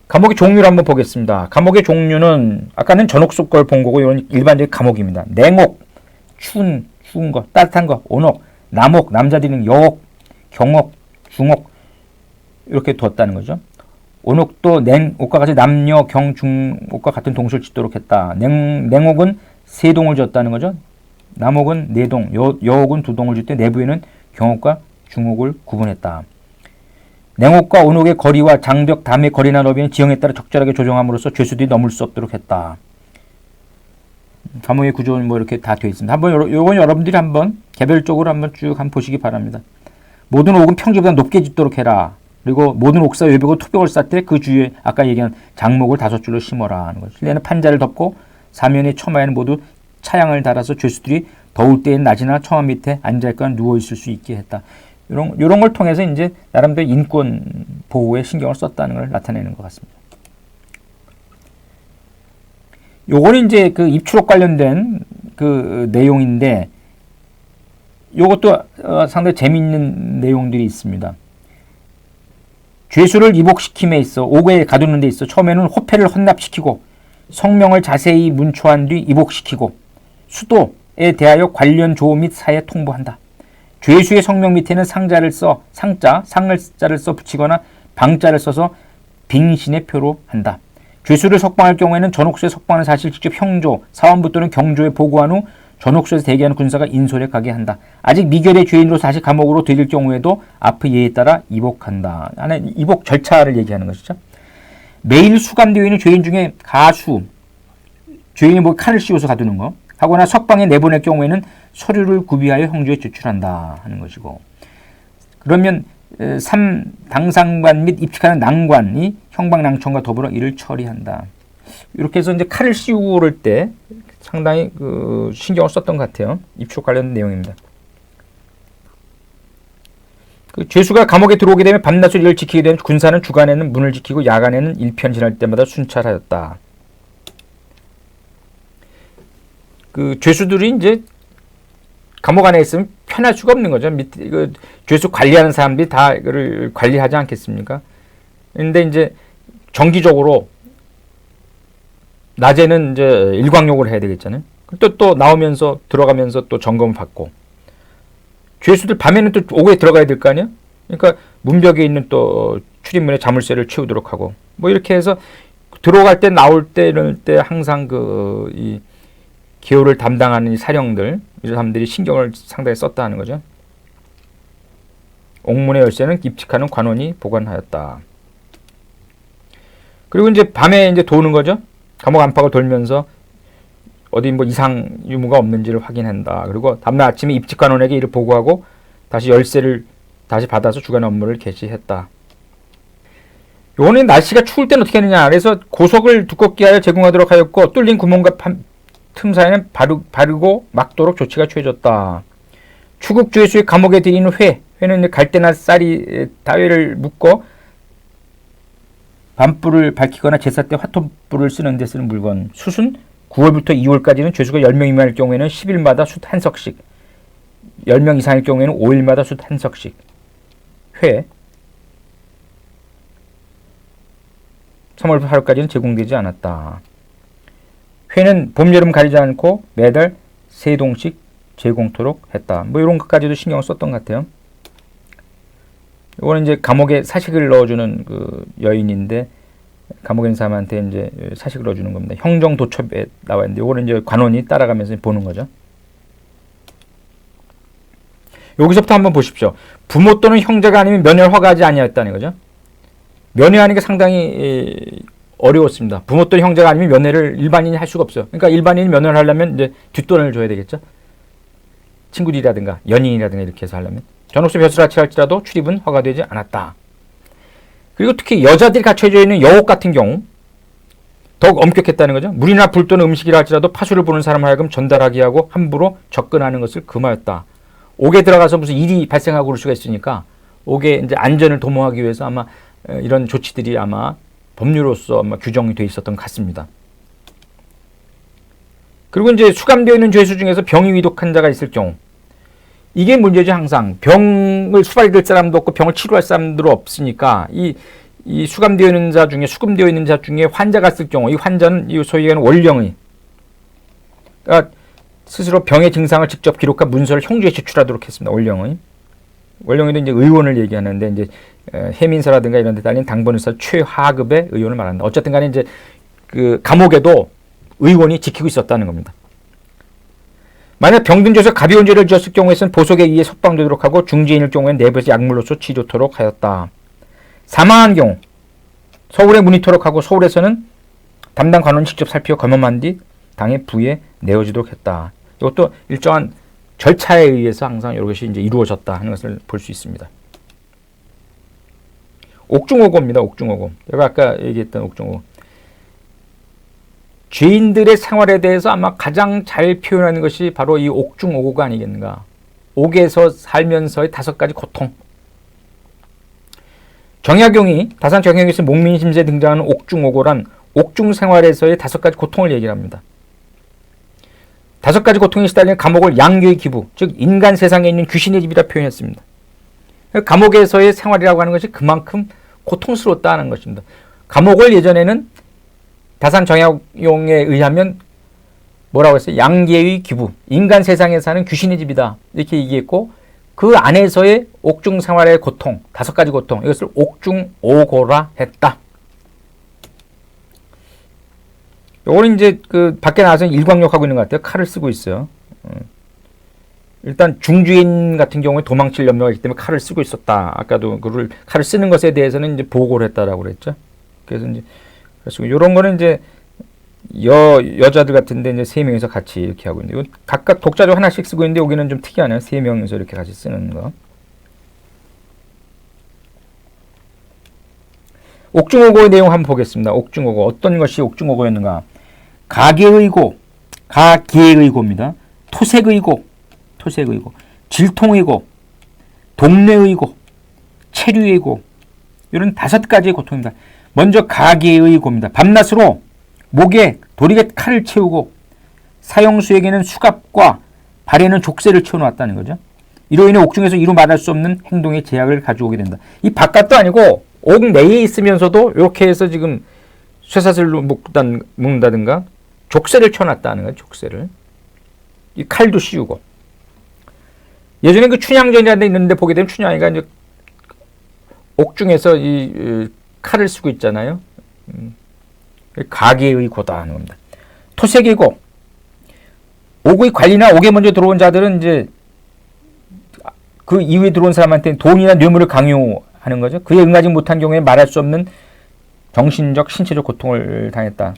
감옥의 종류를 한번 보겠습니다. 감옥의 종류는 아까는 전옥 걸 본 거고 이건 일반적인 감옥입니다. 냉옥, 추운 거, 따뜻한 거, 온옥, 남옥, 남자들은 여옥, 경옥, 중옥 이렇게 두었다는 거죠. 온옥도 냉옥과 같이 남녀, 경, 중옥과 같은 동실을 짓도록 했다. 냉옥은 세 동을 지었다는 거죠. 남옥은 네 동, 여옥은 두 동을 짓되 내부에는 경옥과 중옥을 구분했다. 냉옥과 온옥의 거리와 장벽, 담의 거리나 너비는 지형에 따라 적절하게 조정함으로써 죄수들이 넘을 수 없도록 했다. 감옥의 구조는 뭐 이렇게 다 되어 있습니다. 요건 여러분들이 한번 개별적으로 한번 쭉 한번 보시기 바랍니다. 모든 옥은 평지보다 높게 짓도록 해라. 그리고 모든 옥사 외벽으로 투벽을 쌓되 그 주위에 아까 얘기한 장목을 5줄로 심어라 하는 거죠. 실내는 판자를 덮고 사면의 처마에는 모두 차양을 달아서 죄수들이 더울 때엔 낮이나 처마 밑에 앉아있거나 누워있을 수 있게 했다. 이런 걸 통해서 이제 나름대로 인권 보호에 신경을 썼다는 걸 나타내는 것 같습니다. 요거는 이제 그 입추록 관련된 그 내용인데 요것도 상당히 재미있는 내용들이 있습니다. 죄수를 이복시킴에 있어 옥에 가두는 데 있어 처음에는 호패를 헌납시키고 성명을 자세히 문초한 뒤 이복시키고 수도에 대하여 관련 조어 및 사에 통보한다. 죄수의 성명 밑에는 상자를 써 상자를 써 붙이거나 방자를 써서 빙신의 표로 한다. 죄수를 석방할 경우에는 전옥소에 석방하는 사실 직접 형조, 사원부 또는 경조에 보고한 후 전옥소에서 대기하는 군사가 인솔에 가게 한다. 아직 미결의 죄인으로 다시 감옥으로 들일 경우에도 앞의 예에 따라 이복한다. 안에 이복 절차를 얘기하는 것이죠. 매일 수감되어 있는 죄인 중에 가수, 죄인이 뭐 칼을 씌워서 가두는 거 하거나 석방에 내보낼 경우에는 서류를 구비하여 형조에 제출한다 하는 것이고, 그러면 3. 당상관 및 입직하는 낭관이 형방낭청과 더불어 이를 처리한다. 이렇게 해서 이제 칼을 씌우고 그럴 때 상당히 그 신경을 썼던 것 같아요. 입촉 관련된 내용입니다. 그 죄수가 감옥에 들어오게 되면 밤낮으로 이를 지키게 되면 군사는 주간에는 문을 지키고 야간에는 일편 지날 때마다 순찰하였다. 그 죄수들이 이제 감옥 안에 있으면 편할 수가 없는 거죠. 밑에 그 죄수 관리하는 사람들이 다 이거를 관리하지 않겠습니까? 그런데 이제 정기적으로 낮에는 이제 일광욕을 해야 되겠잖아요. 또 나오면서 들어가면서 또 점검을 받고, 죄수들 밤에는 또 옥에 들어가야 될 거 아니에요? 그러니까 문벽에 있는 또 출입문에 자물쇠를 채우도록 하고, 뭐 이렇게 해서 들어갈 때 나올 때 이럴 때 항상 이 기호를 담당하는 사령들, 이런 사람들이 신경을 상당히 썼다 하는 거죠. 옥문의 열쇠는 입직하는 관원이 보관하였다. 그리고 이제 밤에 이제 도는 거죠. 감옥 안팎을 돌면서 어디 뭐 이상 유무가 없는지를 확인한다. 그리고 다음날 아침에 입직관원에게 이를 보고하고 다시 열쇠를 다시 받아서 주간 업무를 개시했다. 요거는 날씨가 추울 때는 어떻게 하느냐. 그래서 고석을 두껍게 하여 제공하도록 하였고, 뚫린 구멍과 틈 사이에는 바르고 막도록 조치가 취해졌다. 추국 죄수의 감옥에 들이는 회는 갈대나 쌀이 다회를 묶어 밤불을 밝히거나 제사 때 화토불을 쓰는 데 쓰는 물건. 숯은 9월부터 2월까지는 죄수가 10명 이상일 경우에는 10일마다 숯 한 석씩, 10명 이상일 경우에는 5일마다 숯 한 석씩. 회 3월 8월까지는 제공되지 않았다. 회는 봄, 여름 가리지 않고 매달 3동씩 제공토록 했다. 뭐 이런 것까지도 신경을 썼던 것 같아요. 이거는 이제 감옥에 사식을 넣어주는 그 여인인데, 감옥에 있는 사람한테 이제 사식을 넣어주는 겁니다. 형정도첩에 나와 있는데, 이거는 이제 관원이 따라가면서 보는 거죠. 여기서부터 한번 보십시오. 부모 또는 형제가 아니면 면회를 허가하지 아니하였다는 거죠. 면회하는 게 상당히 어려웠습니다. 부모 또는 형제가 아니면 면회를 일반인이 할 수가 없어요. 그러니까 일반인이 면회를 하려면 이제 뒷돈을 줘야 되겠죠. 친구들이라든가 연인이라든가 이렇게 해서 하려면. 전옥수 벼슬 아치랄지라도 출입은 허가되지 않았다. 그리고 특히 여자들이 갇혀져 있는 여옥 같은 경우 더욱 엄격했다는 거죠. 물이나 불 또는 음식이라 할지라도 파수를 보는 사람 하여금 전달하게 하고 함부로 접근하는 것을 금하였다. 옥에 들어가서 무슨 일이 발생하고 그럴 수가 있으니까 옥에 이제 안전을 도모하기 위해서 아마 이런 조치들이 아마 법률로서 아마 규정이 되어 있었던 것 같습니다. 그리고 이제 수감되어 있는 죄수 중에서 병이 위독한 자가 있을 경우, 이게 문제죠. 항상 병을 수발이 될 사람도 없고 병을 치료할 사람도 없으니까 이 이 수감되어 있는 자 중에 환자가 쓸 경우 이 환자는 이 소위 얘기하는 원령의 그러니까 스스로 병의 증상을 직접 기록한 문서를 형주에 제출하도록 했습니다. 원령의도 이제 의원을 얘기하는데 이제 해민사라든가 이런 데 달린 당번의사 최하급의 의원을 말한다. 어쨌든 간에 이제 그 감옥에도 의원이 지키고 있었다는 겁니다. 만약 병든 죄에서 가벼운 죄를 지었을 경우에는 보석에 의해 석방되도록 하고 중죄인일 경우에는 내부에서 약물로서 치료토록 하였다. 사망한 경우 서울에 문의토록 하고 서울에서는 담당 관원이 직접 살피어 검험한 뒤 당의 부에 내어지도록 했다. 이것도 일정한 절차에 의해서 항상 이것이 이제 이루어졌다 하는 것을 볼 수 있습니다. 옥중오고입니다. 옥중오고. 제가 아까 얘기했던 옥중오고. 죄인들의 생활에 대해서 아마 가장 잘 표현하는 것이 바로 이 옥중오고가 아니겠는가. 옥에서 살면서의 5가지 고통. 정약용이 다산 정약용에서 목민심세에 등장하는 옥중오고란 옥중생활에서의 5가지 고통을 얘기를 합니다. 5가지 고통에 시달리는 감옥을 양교의 기부, 즉 인간 세상에 있는 귀신의 집이라 표현했습니다. 감옥에서의 생활이라고 하는 것이 그만큼 고통스러웠다는 것입니다. 감옥을 예전에는 다산 정약용에 의하면 뭐라고 했어요? 양계의 기부, 인간 세상에 사는 귀신의 집이다 이렇게 얘기했고 그 안에서의 옥중 생활의 고통, 5가지 고통 이것을 옥중오고라 했다. 요거는 이제 그 밖에 나와서 일광욕하고 있는 것 같아요. 칼을 쓰고 있어요. 일단 중주인 같은 경우에 도망칠 염려가 있기 때문에 칼을 쓰고 있었다. 아까도 그를 칼을 쓰는 것에 대해서는 이제 보고를 했다라고 그랬죠. 그래서 이제 이런 거는 이제 여자들 같은데 이제 3명이서 같이 이렇게 하고 있는데 각각 독자적으로 하나씩 쓰고 있는데 여기는 좀 특이하네요. 3명이서 이렇게 같이 쓰는 거. 옥중오고의 내용 한번 보겠습니다. 옥중오고 어떤 것이 옥중오고였는가? 가계의고, 가계의고입니다. 토색의고, 질통의고, 동뇌의고, 체류의고 이런 5가지의 고통입니다. 먼저 가계의고입니다. 밤낮으로 목에 도리개 칼을 채우고 사형수에게는 수갑과 발에는 족쇄를 채워놓았다는 거죠. 이로 인해 옥중에서 이루 말할 수 없는 행동의 제약을 가져오게 된다. 이 바깥도 아니고 옥 내에 있으면서도 이렇게 해서 지금 쇠사슬로 묶는다든가 족쇄를 쳐놨다는 거예요. 족쇄를. 이 칼도 씌우고. 예전에 그 춘향전이라는 데 있는데 보게 되면 춘향이가 이제 옥중에서 이 칼을 쓰고 있잖아요. 가계의 고다 하는 겁니다. 토색이고 옥의 관리나 옥에 먼저 들어온 자들은 이제 그 이후에 들어온 사람한테 돈이나 뇌물을 강요하는 거죠. 그에 응하지 못한 경우에 말할 수 없는 정신적, 신체적 고통을 당했다.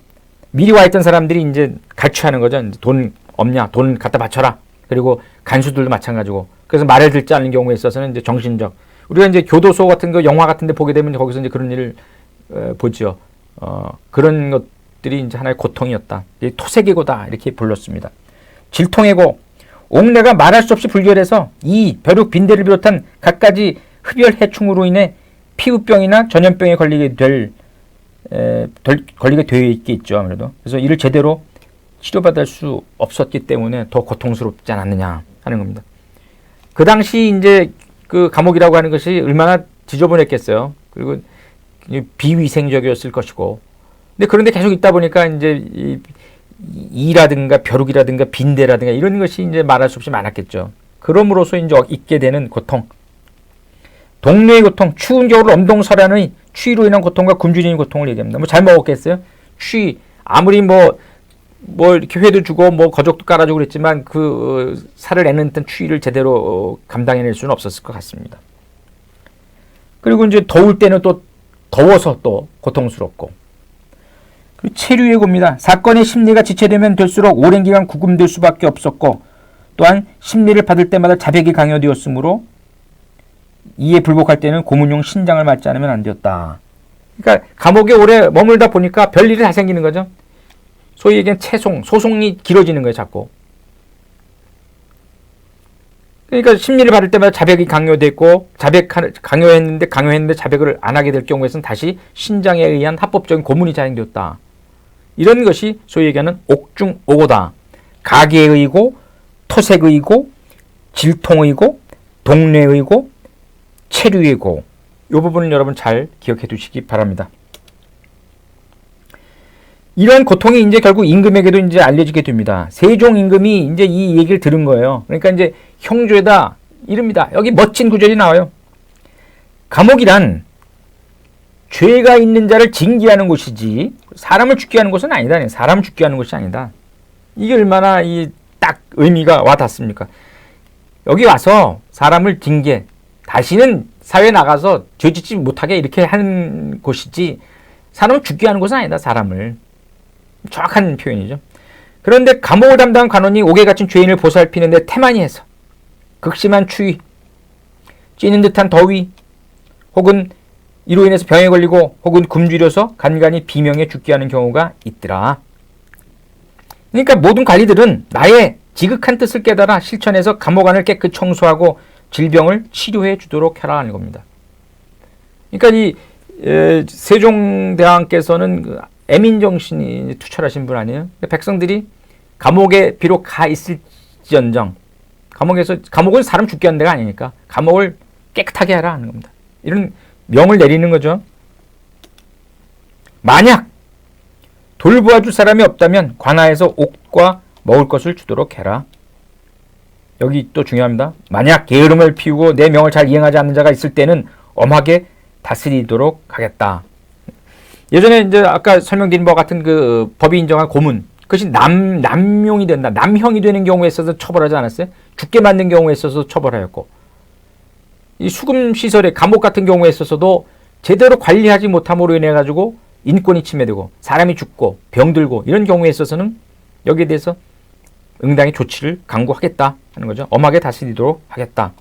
미리 와 있던 사람들이 이제 갈취하는 거죠. 이제 돈 없냐? 돈 갖다 바쳐라. 그리고 간수들도 마찬가지고. 그래서 말을 듣지 않는 경우에 있어서는 이제 정신적. 우리가 이제 교도소 같은 거 영화 같은 데 보게 되면 거기서 이제 그런 일을 보죠. 그런 것들이 이제 하나의 고통이었다. 토색이고다. 이렇게 불렀습니다. 질통이고, 옥내가 말할 수 없이 불결해서 이 벼룩, 빈대를 비롯한 갖가지 흡열 해충으로 인해 피부병이나 전염병에 걸리게 되어 있겠죠. 아무래도. 그래서 이를 제대로 치료받을 수 없었기 때문에 더 고통스럽지 않았느냐 하는 겁니다. 그 당시 이제 그 감옥이라고 하는 것이 얼마나 지저분했겠어요. 그리고 비위생적이었을 것이고. 근데 그런데 계속 있다 보니까 이제 이라든가 벼룩이라든가 빈대라든가 이런 것이 이제 말할 수 없이 많았겠죠. 그럼으로써 이제 있게 되는 고통. 동뇌의 고통, 추운 겨울 엄동설한의 추위로 인한 고통과 굶주리는 고통을 얘기합니다. 뭐 잘 먹었겠어요? 추위, 아무리 뭐 이렇게 회도 주고 뭐 거적도 깔아주고 그랬지만 그 살을 내는 듯한 추위를 제대로 감당해낼 수는 없었을 것 같습니다. 그리고 이제 더울 때는 또 더워서 또 고통스럽고. 그리고 체류의 고입니다. 사건의 심리가 지체되면 될수록 오랜 기간 구금될 수밖에 없었고 또한 심리를 받을 때마다 자백이 강요되었으므로 이에 불복할 때는 고문용 신장을 맞지 않으면 안 되었다. 그러니까 감옥에 오래 머물다 보니까 별일이 다 생기는 거죠. 소위 얘기하는 소송이 길어지는 거예요, 자꾸. 그러니까 심리를 받을 때마다 자백이 강요됐고 강요했는데 자백을 안 하게 될 경우에는 다시 신장에 의한 합법적인 고문이 자행되었다. 이런 것이 소위 얘기하는 옥중오고다. 가계의고, 토색의고, 질통의고, 동뇌의고, 체류의고 이 부분을 여러분 잘 기억해 두시기 바랍니다. 이러한 고통이 이제 결국 임금에게도 이제 알려지게 됩니다. 세종 임금이 이제 이 얘기를 들은 거예요. 그러니까 이제 형조에다 이릅니다. 여기 멋진 구절이 나와요. 감옥이란 죄가 있는 자를 징계하는 곳이지 사람을 죽게 하는 곳은 아니다. 사람을 죽게 하는 곳이 아니다. 이게 얼마나 딱 의미가 와 닿습니까? 여기 와서 사람을 징계, 다시는 사회에 나가서 죄 짓지 못하게 이렇게 하는 곳이지 사람을 죽게 하는 곳은 아니다. 사람을. 정확한 표현이죠. 그런데 감옥을 담당한 관원이 옥에 갇힌 죄인을 보살피는데 태만히 해서 극심한 추위, 찌는 듯한 더위, 혹은 이로 인해서 병에 걸리고 혹은 굶주려서 간간히 비명에 죽게 하는 경우가 있더라. 그러니까 모든 관리들은 나의 지극한 뜻을 깨달아 실천해서 감옥 안을 깨끗이 청소하고 질병을 치료해 주도록 해라 하는 겁니다. 그러니까 이 세종대왕께서는 그 애민정신이 투철하신 분 아니에요? 백성들이 감옥에 비록 가 있을지언정 감옥은 사람 죽게 하는 데가 아니니까 감옥을 깨끗하게 하라 하는 겁니다. 이런 명을 내리는 거죠. 만약 돌보아줄 사람이 없다면 관하에서 옥과 먹을 것을 주도록 해라. 여기 또 중요합니다. 만약 게으름을 피우고 내 명을 잘 이행하지 않는 자가 있을 때는 엄하게 다스리도록 하겠다. 예전에 이제 아까 설명드린 바와 같은 그 법이 인정한 고문, 그것이 남용이 된다, 남형이 되는 경우에 있어서 처벌하지 않았어요? 죽게 만든 경우에 있어서 처벌하였고, 이 수금 시설의 감옥 같은 경우에 있어서도 제대로 관리하지 못함으로 인해 가지고 인권이 침해되고 사람이 죽고 병들고 이런 경우에 있어서는 여기에 대해서 응당의 조치를 강구하겠다 하는 거죠. 엄하게 다스리도록 하겠다.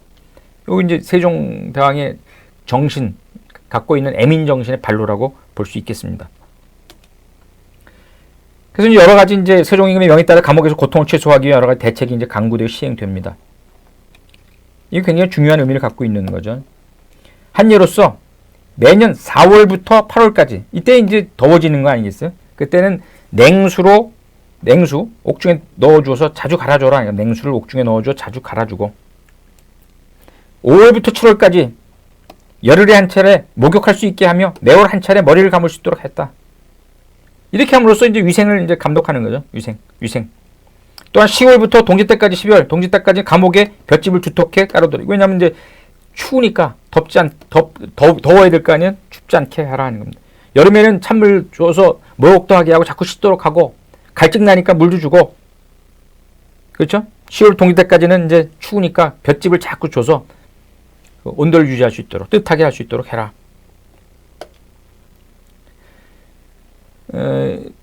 여기 이제 세종대왕의 정신, 갖고 있는 애민 정신의 발로라고 볼 수 있겠습니다. 그래서 여러 가지 이제 세종 임금의 명에 따라 감옥에서 고통을 최소화하기 위해 여러 가지 대책이 이제 강구되어 시행됩니다. 이게 굉장히 중요한 의미를 갖고 있는 거죠. 한 예로서 매년 4월부터 8월까지 이때 이제 더워지는 거 아니겠어요? 그때는 냉수 옥중에 넣어주어서 자주 갈아줘라. 냉수를 옥중에 넣어줘 자주 갈아주고 5월부터 7월까지 열흘에 한 차례 목욕할 수 있게 하며 매월 한 차례 머리를 감을 수 있도록 했다. 이렇게 함으로써 이제 위생을 이제 감독하는 거죠. 위생. 또한 10월부터 동지 때까지 12월, 동지 때까지 감옥에 볏짚을 두텁게 깔아두라. 왜냐하면 이제 추우니까 더워야 될 거 아니에요? 춥지 않게 하라 하는 겁니다. 여름에는 찬물 줘서 목욕도 하게 하고 자꾸 씻도록 하고 갈증 나니까 물도 주고 그렇죠? 10월 동지 때까지는 이제 추우니까 볏짚을 자꾸 줘서 온도를 유지할 수 있도록 뜨뜻하게 할 수 있도록 해라.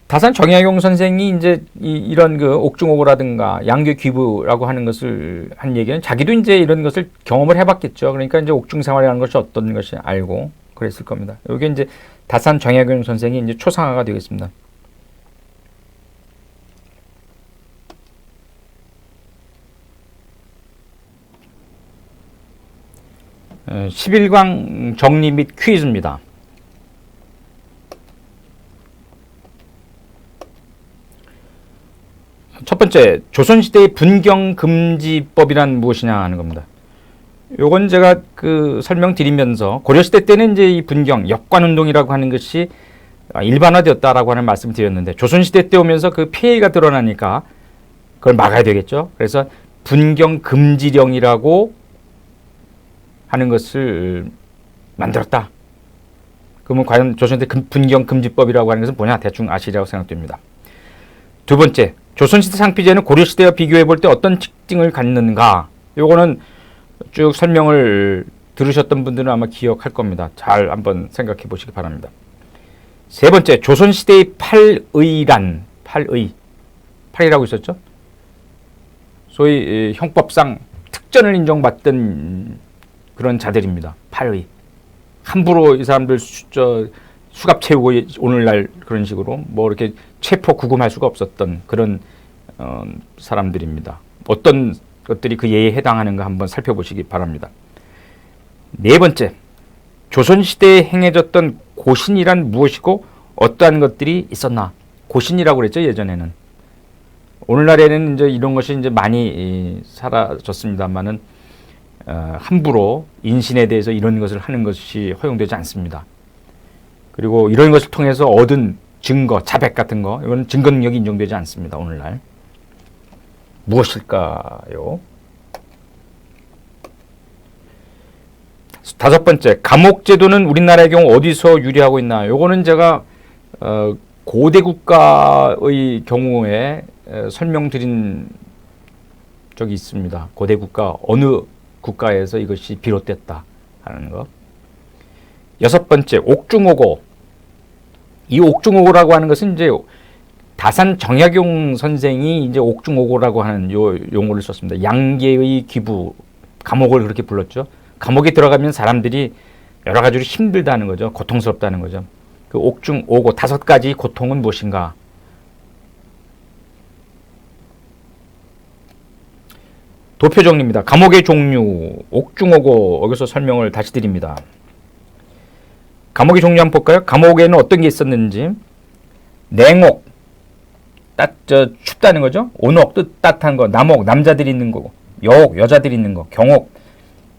다산 정약용 선생이 이제 이런 그 옥중옥이라든가 양교 귀부라고 하는 것을 한 얘기는 자기도 이제 이런 것을 경험을 해봤겠죠. 그러니까 이제 옥중 생활이라는 것이 어떤 것이 알고 그랬을 겁니다. 이게 이제 다산 정약용 선생이 이제 초상화가 되겠습니다. 에, 11광 정리 및 퀴즈입니다. 첫 번째, 조선시대의 분경금지법이란 무엇이냐 하는 겁니다. 요건 제가 그 설명드리면서 고려시대 때는 이제 이 분경, 역관운동이라고 하는 것이 일반화되었다라고 하는 말씀을 드렸는데 조선시대 때 오면서 그 폐해가 드러나니까 그걸 막아야 되겠죠. 그래서 분경금지령이라고 하는 것을 만들었다. 그러면 과연 조선시대 분경금지법이라고 하는 것은 뭐냐 대충 아시리라고 생각됩니다. 두 번째, 조선시대 상피제는 고려시대와 비교해 볼 때 어떤 특징을 갖는가? 요거는 쭉 설명을 들으셨던 분들은 아마 기억할 겁니다. 잘 한번 생각해 보시기 바랍니다. 세 번째, 조선시대의 팔이라고 있었죠? 소위 형법상 특전을 인정받던 그런 자들입니다. 팔의. 함부로 이 사람들 수갑 채우고 오늘날 그런 식으로 뭐 이렇게 체포 구금할 수가 없었던 그런 사람들입니다. 어떤 것들이 그 예에 해당하는가 한번 살펴보시기 바랍니다. 네 번째, 조선시대에 행해졌던 고신이란 무엇이고 어떠한 것들이 있었나? 고신이라고 그랬죠, 예전에는. 오늘날에는 이제 이런 것이 이제 많이 사라졌습니다만은 함부로 인신에 대해서 이런 것을 하는 것이 허용되지 않습니다. 그리고 이런 것을 통해서 얻은 증거, 자백 같은 거, 이건 증거 능력이 인정되지 않습니다. 오늘날. 무엇일까요? 다섯 번째, 감옥제도는 우리나라의 경우 어디서 유리하고 있나? 요거는 제가 고대 국가의 경우에 설명드린 적이 있습니다. 고대 국가 어느 국가에서 이것이 비롯됐다 하는 것. 여섯 번째, 옥중오고. 이 옥중오고라고 하는 것은 이제 다산 정약용 선생이 이제 옥중오고라고 하는 요 용어를 썼습니다. 양계의 기부, 감옥을 그렇게 불렀죠. 감옥에 들어가면 사람들이 여러 가지로 힘들다는 거죠. 고통스럽다는 거죠. 그 옥중오고 다섯 가지 고통은 무엇인가? 도표정리입니다. 감옥의 종류, 옥중오고 여기서 설명을 다시 드립니다. 감옥의 종류 한번 볼까요? 감옥에는 어떤 게 있었는지. 냉옥, 춥다는 거죠. 온옥, 따뜻한 거. 남옥, 남자들이 있는 거고. 여옥, 여자들이 있는 거. 경옥,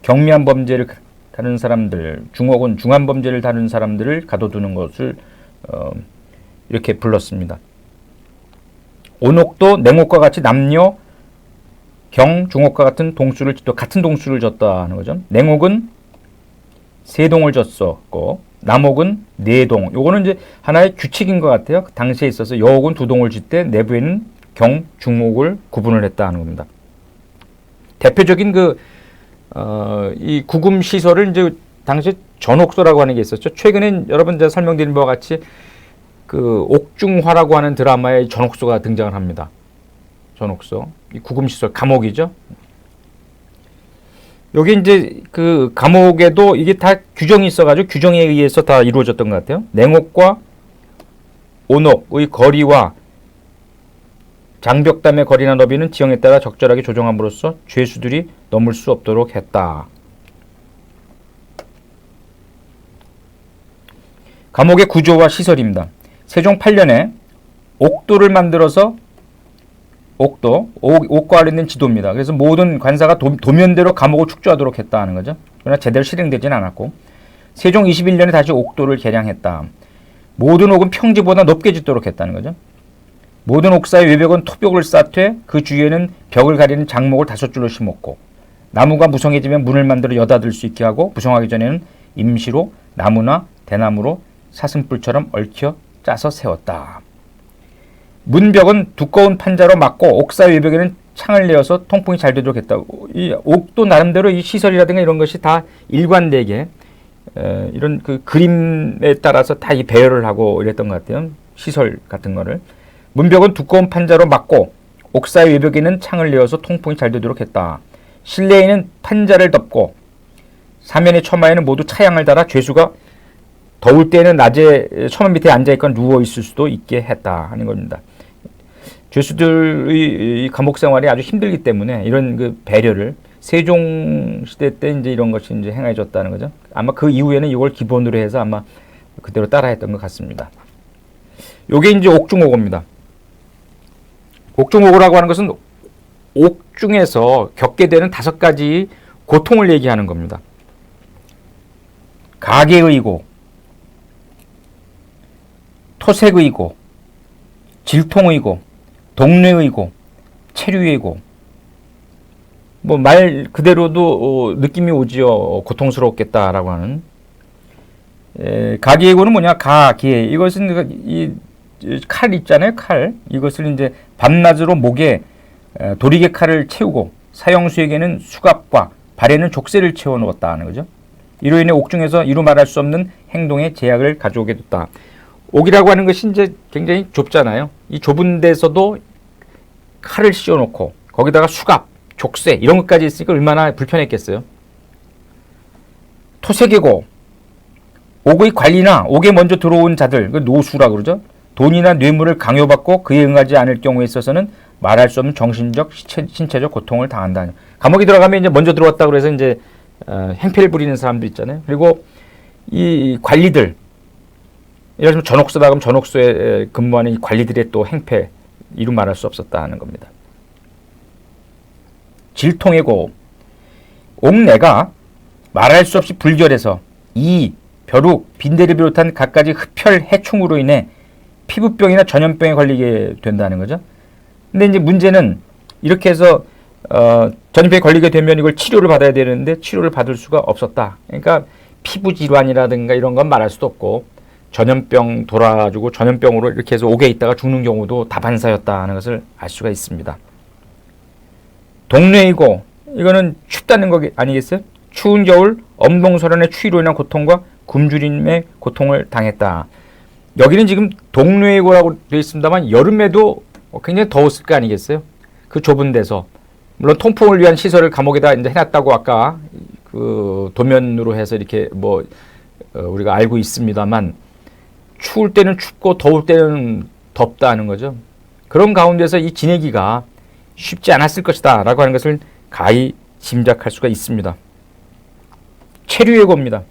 경미한 범죄를 다루는 사람들. 중옥은 중한 범죄를 다루는 사람들을 가둬두는 것을 이렇게 불렀습니다. 온옥도 냉옥과 같이 남녀, 경, 중옥과 같은 동수를 또 같은 동수를 졌다는 거죠. 냉옥은 세 동을 졌었고 남옥은 네 동. 요거는 이제 하나의 규칙인 것 같아요. 그 당시에 있어서 여옥은 두 동을 짓되 내부에는 경, 중옥을 구분을 했다는 겁니다. 대표적인 이 구금 시설을 이제 당시 전옥소라고 하는 게 있었죠. 최근에 여러분 제가 설명드린 바와 같이 그 옥중화라고 하는 드라마에 전옥소가 등장을 합니다. 전옥소. 이 구금 시설 감옥이죠. 여기 이제 그 감옥에도 이게 다 규정이 있어가지고 규정에 의해서 다 이루어졌던 것 같아요. 냉옥과 온옥의 거리와 장벽담의 거리나 너비는 지형에 따라 적절하게 조정함으로써 죄수들이 넘을 수 없도록 했다. 감옥의 구조와 시설입니다. 세종 8년에 옥도를 만들어서 옥과 관련된 지도입니다. 그래서 모든 관사가 도면대로 감옥을 축조하도록 했다는 거죠. 그러나 제대로 실행되지는 않았고 세종 21년에 다시 옥도를 개량했다. 모든 옥은 평지보다 높게 짓도록 했다는 거죠. 모든 옥사의 외벽은 토벽을 쌓되 그 주위에는 벽을 가리는 장목을 5줄로 심었고 나무가 무성해지면 문을 만들어 여닫을 수 있게 하고 무성하기 전에는 임시로 나무나 대나무로 사슴뿔처럼 얽혀 짜서 세웠다. 문벽은 두꺼운 판자로 막고 옥사 외벽에는 창을 내어서 통풍이 잘 되도록 했다. 이 옥도 나름대로 이 시설이라든가 이런 것이 다 일관되게 이런 그 그림에 따라서 다 이 배열을 하고 이랬던 것 같아요. 시설 같은 거를. 문벽은 두꺼운 판자로 막고 옥사 외벽에는 창을 내어서 통풍이 잘 되도록 했다. 실내에는 판자를 덮고 사면의 처마에는 모두 차양을 달아 죄수가 더울 때는 낮에 처마 밑에 앉아있거나 누워있을 수도 있게 했다 하는 겁니다. 죄수들의 감옥 생활이 아주 힘들기 때문에 이런 그 배려를 세종 시대 때 이제 이런 것이 이제 행해졌다는 거죠. 아마 그 이후에는 이걸 기본으로 해서 아마 그대로 따라했던 것 같습니다. 요게 이제 옥중오고입니다. 옥중오고라고 하는 것은 옥중에서 겪게 되는 5가지 고통을 얘기하는 겁니다. 가계의고, 토색의고, 질통의고, 동뇌의고, 체류의고. 뭐 말 그대로도 느낌이 오지요. 고통스럽겠다라고 하는. 가계의고는 뭐냐? 가계. 이것은 이 칼 있잖아요. 칼. 이것을 이제 밤낮으로 목에 도리개 칼을 채우고 사형수에게는 수갑과 발에는 족쇄를 채워 놓았다는 거죠. 이로 인해 옥중에서 이루 말할 수 없는 행동에 제약을 가져오게 됐다. 옥이라고 하는 것이 이제 굉장히 좁잖아요. 이 좁은 데서도 칼을 씌워놓고 거기다가 수갑, 족쇄 이런 것까지 있으니까 얼마나 불편했겠어요. 토색이고 옥의 관리나 옥에 먼저 들어온 자들, 그 노수라고 그러죠. 돈이나 뇌물을 강요받고 그에 응하지 않을 경우에 있어서는 말할 수 없는 정신적, 신체적 고통을 당한다. 감옥에 들어가면 이제 먼저 들어왔다고 그래서 이제 행패를 부리는 사람들 있잖아요. 그리고 이 관리들, 예를 들면 전옥소다 그러면 전옥소에 근무하는 이 관리들의 또 행패, 이루 말할 수 없었다는 겁니다. 질통이고 옥내가 말할 수 없이 불결해서 이 벼룩, 빈대를 비롯한 갖가지 흡혈 해충으로 인해 피부병이나 전염병에 걸리게 된다는 거죠. 근데 이제 문제는 이렇게 해서 전염병에 걸리게 되면 이걸 치료를 받아야 되는데 치료를 받을 수가 없었다. 그러니까 피부 질환이라든가 이런 건 말할 수도 없고 전염병 돌아가지고 전염병으로 이렇게 해서 옥에 있다가 죽는 경우도 다반사였다는 것을 알 수가 있습니다. 동뇌이고 이거는 춥다는 거 아니겠어요? 추운 겨울 엄동설한의 추위로 인한 고통과 굶주림의 고통을 당했다. 여기는 지금 동뇌이고라고 되어 있습니다만 여름에도 굉장히 더웠을 거 아니겠어요? 그 좁은 데서 물론 통풍을 위한 시설을 감옥에다 이제 해놨다고 아까 그 도면으로 해서 이렇게 뭐 우리가 알고 있습니다만 추울 때는 춥고 더울 때는 덥다는 거죠. 그런 가운데서 이 지내기가 쉽지 않았을 것이다 라고 하는 것을 가히 짐작할 수가 있습니다. 체류예고입니다.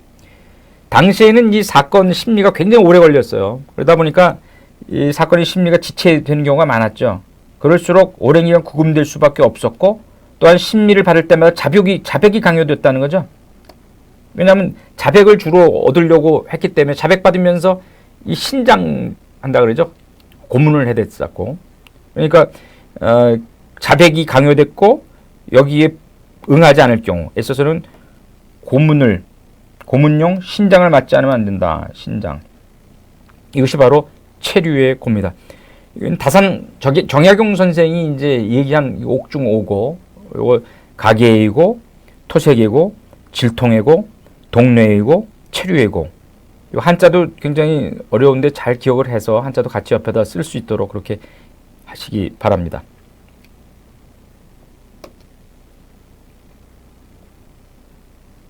당시에는 이 사건 심리가 굉장히 오래 걸렸어요. 그러다 보니까 이 사건의 심리가 지체되는 경우가 많았죠. 그럴수록 오랜 기간 구금될 수밖에 없었고 또한 심리를 받을 때마다 자백이 강요됐다는 거죠. 왜냐하면 자백을 주로 얻으려고 했기 때문에 자백 받으면서 이 신장한다 그러죠. 고문을 해댔었고 그러니까 자백이 강요됐고 여기에 응하지 않을 경우에 있어서는 고문용 신장을 맞지 않으면 안 된다. 신장. 이것이 바로 체류의 고입니다. 이건 정약용 선생이 이제 얘기한 옥중 오고, 요거 가계이고, 토색이고, 질통이고, 동뇌이고, 체류이고. 이 한자도 굉장히 어려운데 잘 기억을 해서 한자도 같이 옆에다 쓸 수 있도록 그렇게 하시기 바랍니다.